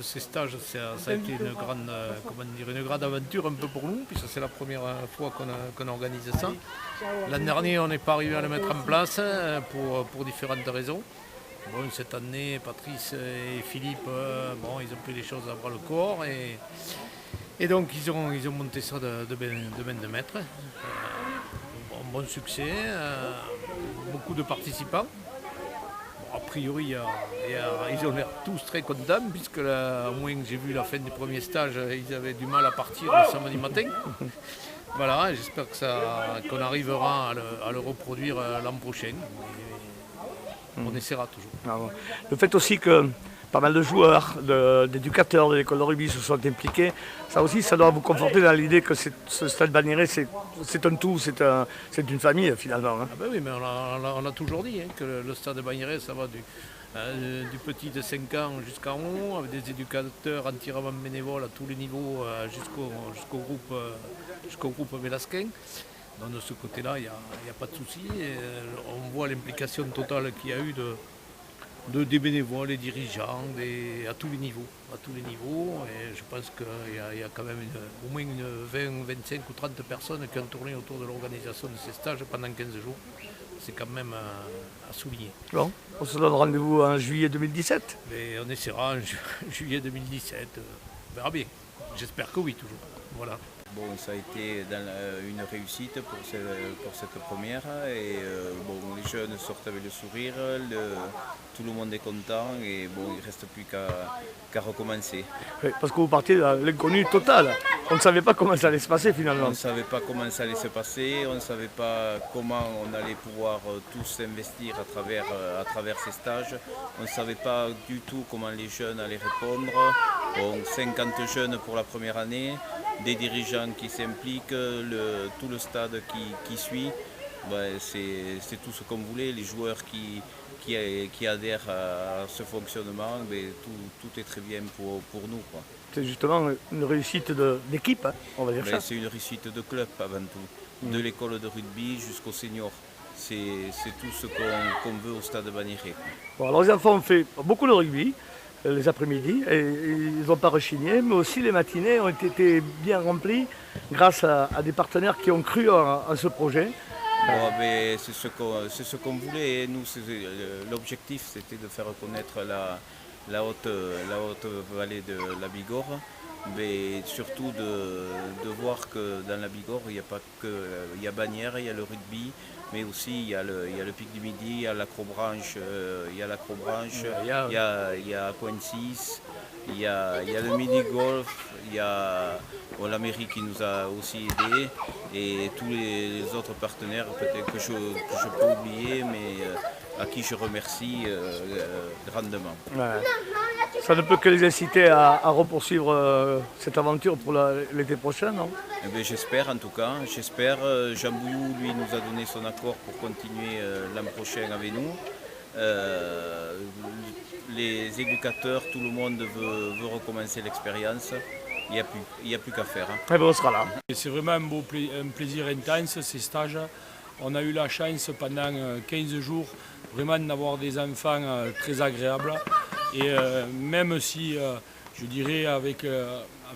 ces stages, ça a été une grande aventure un peu pour nous, puisque c'est la première fois qu'on organise ça. L'an dernier, on n'est pas arrivé à le mettre en place pour différentes raisons. Bon, cette année, Patrice et Philippe, ils ont pris les choses à bras le corps et donc ils ont monté ça de main de maître. Bon succès, beaucoup de participants. Bon, a priori, ils ont l'air tous très contents, puisque au moins j'ai vu la fin du premier stage, ils avaient du mal à partir le samedi matin. Voilà, j'espère qu'on arrivera à le reproduire l'an prochain. On essaiera toujours. Ah bon. Le fait aussi que pas mal de joueurs, d'éducateurs de l'école de rugby se sont impliqués, ça aussi, ça doit vous conforter dans l'idée que ce stade Bagnéret, c'est un tout, c'est une famille finalement. Hein. Ah ben oui, mais on a toujours dit que le stade Bagnéret, ça va du petit de 5 ans jusqu'en haut, avec des éducateurs entièrement bénévoles à tous les niveaux, jusqu'au groupe Velasquin. Donc de ce côté-là, il n'y a pas de souci. On voit l'implication totale qu'il y a eu des bénévoles, des dirigeants, à tous les niveaux. Et je pense qu'il y a quand même au moins 20, 25 ou 30 personnes qui ont tourné autour de l'organisation de ces stages pendant 15 jours. C'est quand même à souligner. Bon, on se donne rendez-vous en juillet 2017. Mais on essaiera en juillet 2017. On verra bien. J'espère que oui, toujours. Voilà. Bon, ça a été une réussite pour cette première et les jeunes sortent avec le sourire, tout le monde est content et bon, il ne reste plus qu'à recommencer. Oui, parce que vous partiez de l'inconnu total. On ne savait pas comment ça allait se passer finalement. On ne savait pas comment ça allait se passer, on ne savait pas comment on allait pouvoir tous s'investir à travers ces stages. On ne savait pas du tout comment les jeunes allaient répondre. Bon, 50 jeunes pour la première année, des dirigeants qui s'impliquent, tout le stade qui suit. C'est tout ce qu'on voulait, les joueurs qui adhèrent à ce fonctionnement, tout est très bien pour nous, quoi. C'est justement une réussite d'équipe, hein, on va dire ça. C'est une réussite de club avant tout, de l'école de rugby jusqu'au senior. C'est tout ce qu'on veut au stade Bagnéret. Bon, alors les enfants ont fait beaucoup de rugby les après-midi et ils n'ont pas rechigné, mais aussi les matinées ont été bien remplies grâce à des partenaires qui ont cru en ce projet. Bon, c'est ce qu'on voulait. Et nous, l'objectif, c'était de faire reconnaître la haute vallée de la Bigorre, mais surtout de voir que dans la Bigorre, il n'y a pas que il y a Bagnères, il y a le rugby, mais aussi il y a le Pic du Midi, il y a l'Acrobranche, il y a Aquensis, il y a le mini-golf, il y a la mairie qui nous a aussi aidés et tous les autres partenaires peut-être que je peux oublier, mais à qui je remercie grandement. Ouais. Ça ne peut que les inciter à repoursuivre cette aventure pour l'été prochain, non? Eh bien, j'espère en tout cas, Jean Bouillou, lui, nous a donné son accord pour continuer l'an prochain avec nous. Les éducateurs, tout le monde veut recommencer l'expérience. Il n'y a plus qu'à faire. Hein. Eh bien, on sera là. C'est vraiment un plaisir intense, ces stages. On a eu la chance pendant 15 jours vraiment d'avoir des enfants très agréables. Et même si, je dirais, avec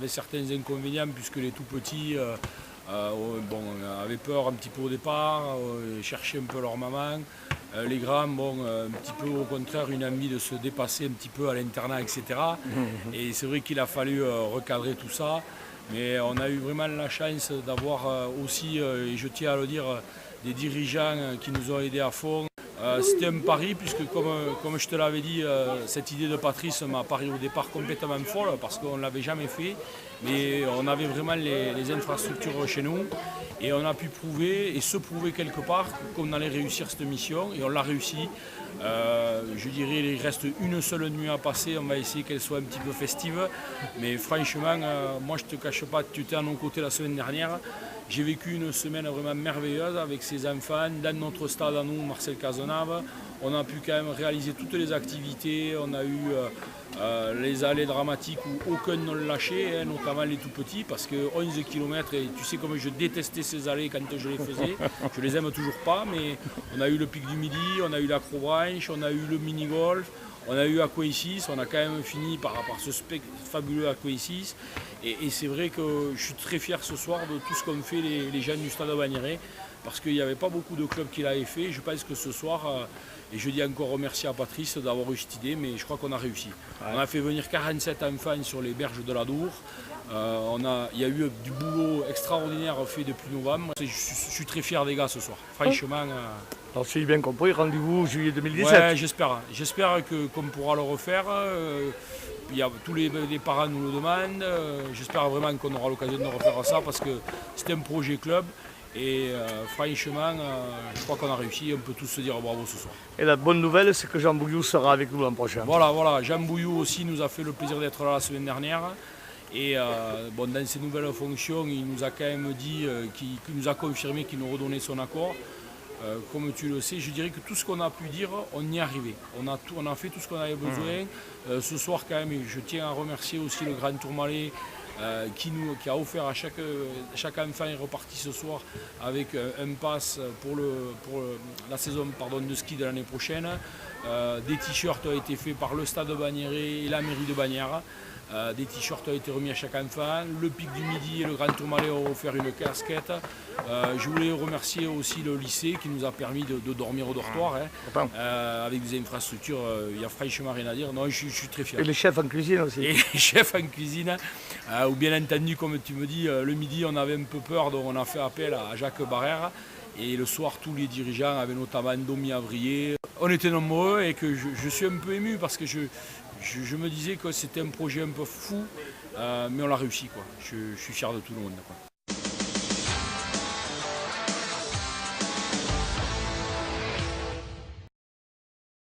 certains inconvénients, puisque les tout petits avaient peur un petit peu au départ, cherchaient un peu leur maman. Les grands, un petit peu au contraire, une envie de se dépasser un petit peu à l'internat, etc. Et c'est vrai qu'il a fallu recadrer tout ça. Mais on a eu vraiment la chance d'avoir aussi, et je tiens à le dire, des dirigeants qui nous ont aidés à fond. C'était un pari, puisque comme je te l'avais dit, cette idée de Patrice m'a paru au départ complètement folle, parce qu'on ne l'avait jamais fait. Mais on avait vraiment les infrastructures chez nous. Et on a pu prouver, et se prouver quelque part, qu'on allait réussir cette mission. Et on l'a réussi. Je dirais, il reste une seule nuit à passer. On va essayer qu'elle soit un petit peu festive. Mais franchement, moi je ne te cache pas, tu étais à nos côtés la semaine dernière. J'ai vécu une semaine vraiment merveilleuse avec ces enfants dans notre stade à nous, Marcel Cazenave. On a pu quand même réaliser toutes les activités. On a eu les allées dramatiques où aucun ne lâchait, hein, notamment les tout petits, parce que 11 km, et tu sais comme je détestais ces allées quand je les faisais. Je les aime toujours pas, mais on a eu le Pic du Midi, on a eu l'Acrobranche, on a eu le mini-golf, On a eu Aquaïsis, on a quand même fini par ce fabuleux Aquaïsis. Et c'est vrai que je suis très fier ce soir de tout ce qu'ont fait les jeunes du Stade Bagnérais, parce qu'il n'y avait pas beaucoup de clubs qui l'avaient fait. Je pense que ce soir, et je dis encore merci à Patrice d'avoir eu cette idée, mais je crois qu'on a réussi. Ouais. On a fait venir 47 enfants sur les berges de la Dour. Il y a eu du boulot extraordinaire fait depuis novembre. Je suis très fier des gars ce soir, franchement. Alors si j'ai bien compris, rendez-vous juillet 2017. Ouais, j'espère. J'espère qu'on pourra le refaire. Tous les parents nous le demandent. J'espère vraiment qu'on aura l'occasion de refaire ça parce que c'était un projet club. Et franchement, je crois qu'on a réussi. On peut tous se dire bravo ce soir. Et la bonne nouvelle, c'est que Jean Bouillou sera avec nous l'an prochain. Voilà. Jean Bouillou aussi nous a fait le plaisir d'être là la semaine dernière. Et dans ses nouvelles fonctions, il nous a quand même dit, qu'il nous a confirmé qu'il nous redonnait son accord. Comme tu le sais, je dirais que tout ce qu'on a pu dire, on y est arrivé. On a fait tout ce qu'on avait besoin. Ce soir, quand même, je tiens à remercier aussi le Grand Tourmalet qui a offert à chaque enfant est reparti ce soir avec un pass pour la saison de ski de l'année prochaine. Des t-shirts ont été faits par le Stade Bagnérais et la mairie de Bagnères. Des t-shirts ont été remis à chaque enfant. Le Pic du Midi et le Grand Tourmalet ont offert une casquette. Je voulais remercier aussi le lycée qui nous a permis de dormir au dortoir. Avec des infrastructures, il n'y a franchement rien à dire. Non, je suis très fier. Et les chefs en cuisine aussi. Et les chefs en cuisine. Ou bien entendu, comme tu me dis, le midi, on avait un peu peur, donc on a fait appel à Jacques Barrère. Et le soir, tous les dirigeants, avec notamment Domi Avrier, on était nombreux et que je suis un peu ému parce que je me disais que c'était un projet un peu fou, mais on l'a réussi, quoi. Je suis fier de tout le monde, quoi.